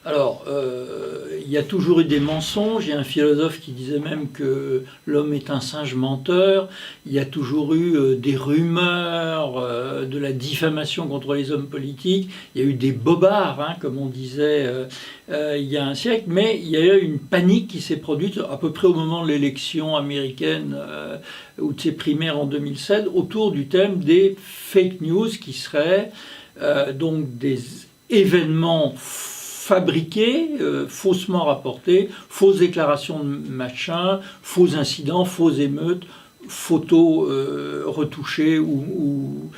Alors, il y a toujours eu des mensonges. Il y a un philosophe qui disait même que l'homme est un singe menteur. Il y a toujours eu des rumeurs, de la diffamation contre les hommes politiques. Il y a eu des bobards, hein, comme on disait il y a un siècle. Mais il y a eu une panique qui s'est produite à peu près au moment de l'élection américaine ou de ses primaires en 2007 autour du thème des fake news qui seraient donc des événements fabriqués, faussement rapportés, fausses déclarations de machin, faux incidents, fausses émeutes, photos retouchées ou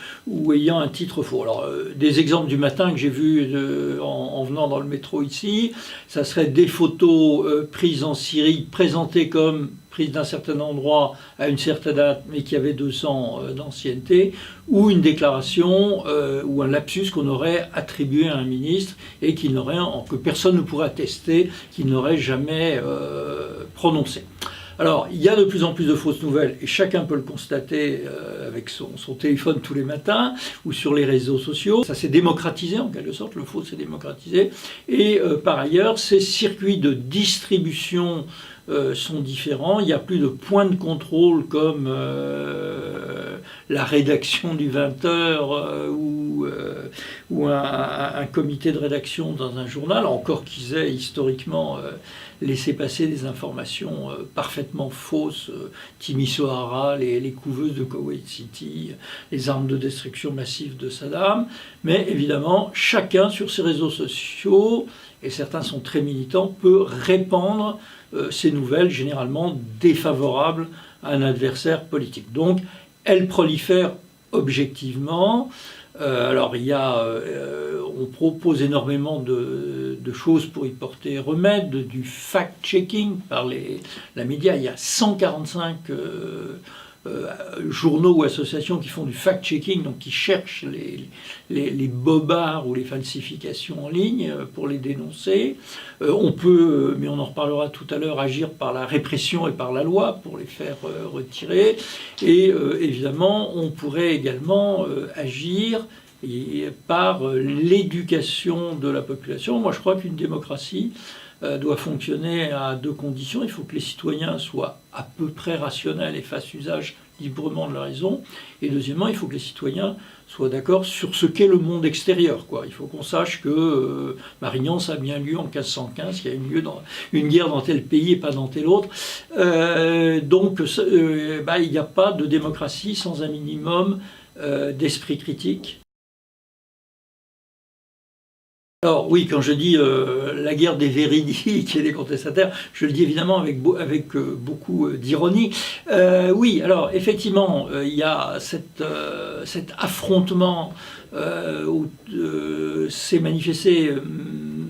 ayant un titre faux. Alors, des exemples du matin que j'ai vus en venant dans le métro ici, ça serait des photos prises en Syrie, présentées comme prises d'un certain endroit à une certaine date, mais qui avait 2 ans d'ancienneté, ou une déclaration ou un lapsus qu'on aurait attribué à un ministre et que personne ne pourrait attester, qu'il n'aurait jamais prononcé. Alors, il y a de plus en plus de fausses nouvelles, et chacun peut le constater avec son téléphone tous les matins, ou sur les réseaux sociaux. Ça s'est démocratisé, en quelque sorte, le faux s'est démocratisé. Et par ailleurs, ces circuits de distribution sont différents. Il n'y a plus de points de contrôle comme la rédaction du 20h ou un comité de rédaction dans un journal, encore qu'ils aient historiquement laissé passer des informations parfaitement fausses, Timisoara, les couveuses de Kuwait City, les armes de destruction massive de Saddam. Mais évidemment, chacun sur ses réseaux sociaux, et certains sont très militants, peut répandre ces nouvelles généralement défavorables à un adversaire politique. Donc, elles prolifèrent objectivement. Alors, on propose énormément de choses pour y porter remède, du fact-checking par la média. Il y a 145 journaux ou associations qui font du fact-checking, donc qui cherchent les bobards ou les falsifications en ligne pour les dénoncer. On peut, mais on en reparlera tout à l'heure, agir par la répression et par la loi pour les faire retirer. Et évidemment, on pourrait également agir par l'éducation de la population. Moi, je crois qu'une démocratie doit fonctionner à 2 conditions. Il faut que les citoyens soient à peu près rationnels et fassent usage librement de la raison. Et deuxièmement, il faut que les citoyens soient d'accord sur ce qu'est le monde extérieur, quoi. Il faut qu'on sache que Marignane a bien lieu en 1515, qu'il y a une guerre dans tel pays et pas dans tel autre. Donc, il n'y a pas de démocratie sans un minimum d'esprit critique. Alors oui, quand je dis la guerre des véridiques et des contestataires, je le dis évidemment avec beaucoup d'ironie. Oui, alors effectivement, il y a cet affrontement s'est manifesté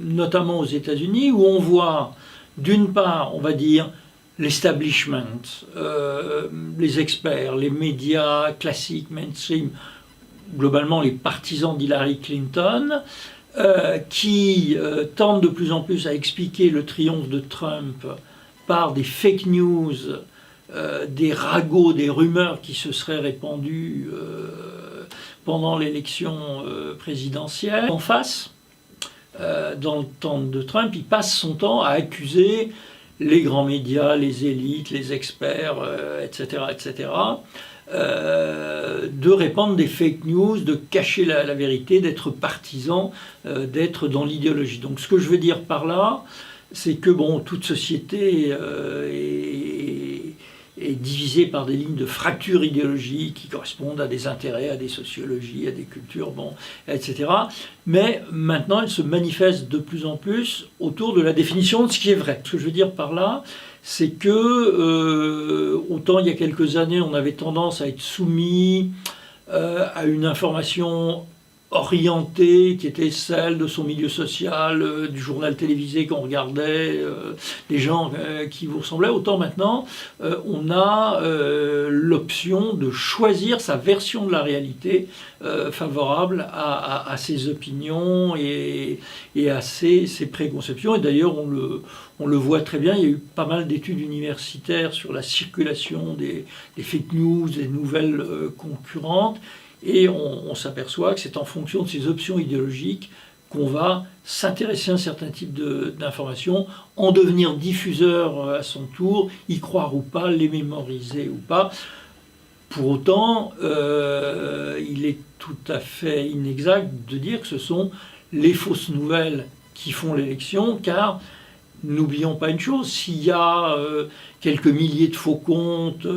notamment aux États-Unis, où on voit d'une part, on va dire, l'establishment, les experts, les médias classiques, mainstream, globalement les partisans d'Hillary Clinton, qui tendent de plus en plus à expliquer le triomphe de Trump par des fake news, des ragots, des rumeurs qui se seraient répandues pendant l'élection présidentielle. En face, dans le temps de Trump, il passe son temps à accuser les grands médias, les élites, les experts, etc., de répandre des fake news, de cacher la vérité, d'être partisan, d'être dans l'idéologie. Donc ce que je veux dire par là, c'est que toute société est divisée par des lignes de fracture idéologique qui correspondent à des intérêts, à des sociologies, à des cultures, etc. Mais maintenant, elle se manifeste de plus en plus autour de la définition de ce qui est vrai. Ce que je veux dire par là, c'est que, autant il y a quelques années, on avait tendance à être soumis à une information orientée, qui était celle de son milieu social, du journal télévisé qu'on regardait, des gens qui vous ressemblaient. Autant maintenant, on a l'option de choisir sa version de la réalité favorable à ses opinions et à ses préconceptions. Et d'ailleurs, on le voit très bien, il y a eu pas mal d'études universitaires sur la circulation des fake news, des nouvelles concurrentes. Et on s'aperçoit que c'est en fonction de ces options idéologiques qu'on va s'intéresser à un certain type d'informations, en devenir diffuseur à son tour, y croire ou pas, les mémoriser ou pas. Pour autant, il est tout à fait inexact de dire que ce sont les fausses nouvelles qui font l'élection, car n'oublions pas une chose, s'il y a quelques milliers de faux comptes,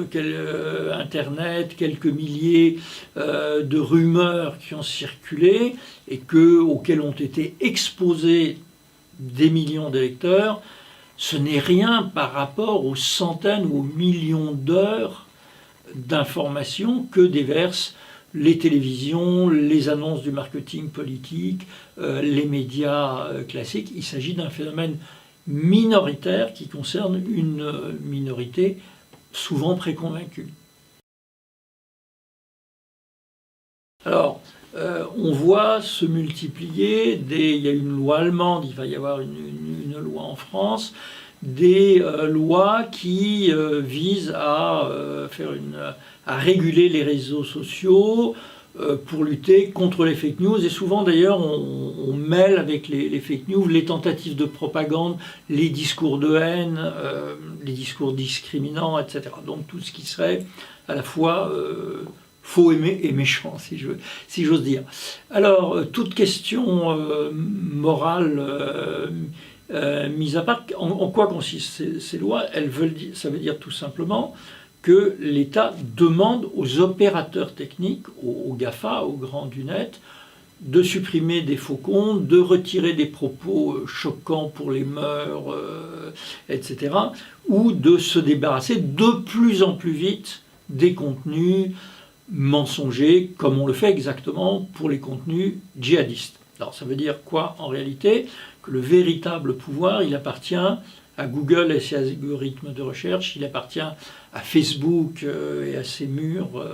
Internet, quelques milliers de rumeurs qui ont circulé et auxquelles ont été exposés des millions d'électeurs, ce n'est rien par rapport aux centaines ou aux millions d'heures d'informations que déversent les télévisions, les annonces du marketing politique, les médias classiques. Il s'agit d'un phénomène minoritaire qui concerne une minorité souvent préconvaincue. Alors, on voit se multiplier il y a une loi allemande, il va y avoir une loi en France, des lois qui visent à réguler les réseaux sociaux, pour lutter contre les fake news. Et souvent d'ailleurs on mêle avec les fake news les tentatives de propagande, les discours de haine, les discours discriminants, etc. Donc tout ce qui serait à la fois faux et méchant, si j'ose dire. Alors toute question morale mise à part, en quoi consistent ces lois? Ça veut dire tout simplement que l'État demande aux opérateurs techniques, aux GAFA, aux grands du net, de supprimer des faux comptes, de retirer des propos choquants pour les mœurs, etc., ou de se débarrasser de plus en plus vite des contenus mensongers, comme on le fait exactement pour les contenus djihadistes. Alors ça veut dire quoi en réalité? Que le véritable pouvoir, il appartient à Google et ses algorithmes de recherche, il appartient à Facebook et à ses murs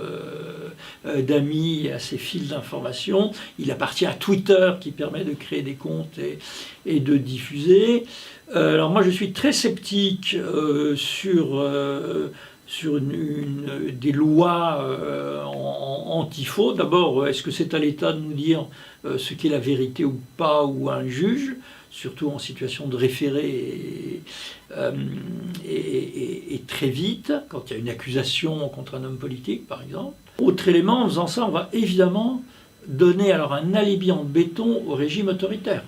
d'amis et à ses fils d'information, il appartient à Twitter qui permet de créer des comptes et de diffuser. Alors moi je suis très sceptique sur des lois anti-faux. D'abord, est-ce que c'est à l'État de nous dire ce qu'est la vérité ou pas, ou à un juge, surtout en situation de référé et très vite, quand il y a une accusation contre un homme politique, par exemple. Autre élément, en faisant ça, on va évidemment donner alors un alibi en béton au régime autoritaire.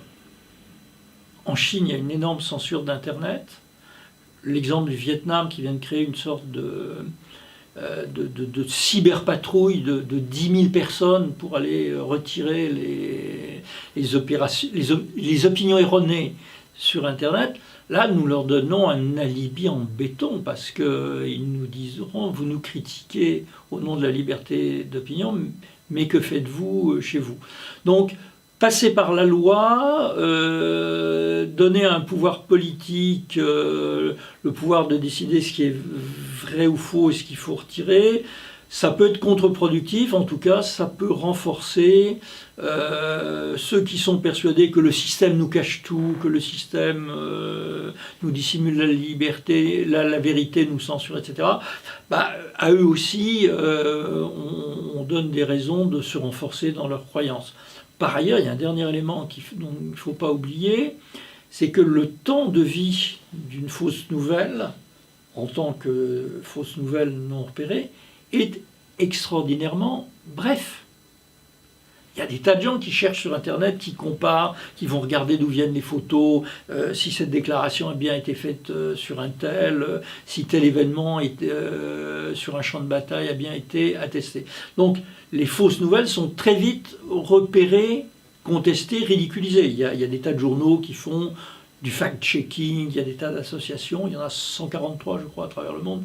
En Chine, il y a une énorme censure d'Internet. L'exemple du Vietnam qui vient de créer une sorte de cyberpatrouille de 10 000 personnes pour aller retirer les opinions erronées sur Internet. Là, nous leur donnons un alibi en béton parce qu'ils nous diront « vous nous critiquez au nom de la liberté d'opinion, mais que faites-vous chez vous ?» Donc, passer par la loi, donner à un pouvoir politique le pouvoir de décider ce qui est vrai ou faux et ce qu'il faut retirer, ça peut être contre-productif, en tout cas ça peut renforcer ceux qui sont persuadés que le système nous cache tout, que le système nous dissimule la liberté, la vérité nous censure, etc. À eux aussi, on donne des raisons de se renforcer dans leurs croyances. Par ailleurs, il y a un dernier élément dont il ne faut pas oublier, c'est que le temps de vie d'une fausse nouvelle, en tant que fausse nouvelle non repérée, est extraordinairement bref. Il y a des tas de gens qui cherchent sur Internet, qui comparent, qui vont regarder d'où viennent les photos, si cette déclaration a bien été faite sur un tel, si tel événement sur un champ de bataille a bien été attesté. Donc les fausses nouvelles sont très vite repérées, contestées, ridiculisées. Il y a des tas de journaux qui font du fact-checking, il y a des tas d'associations, il y en a 143 je crois à travers le monde,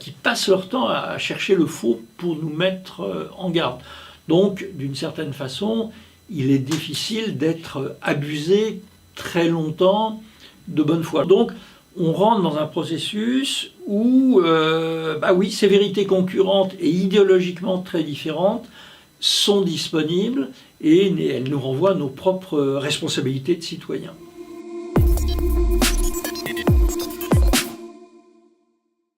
qui passent leur temps à chercher le faux pour nous mettre en garde. Donc, d'une certaine façon, il est difficile d'être abusé très longtemps de bonne foi. Donc, on rentre dans un processus où, ces vérités concurrentes et idéologiquement très différentes sont disponibles et elles nous renvoient à nos propres responsabilités de citoyens.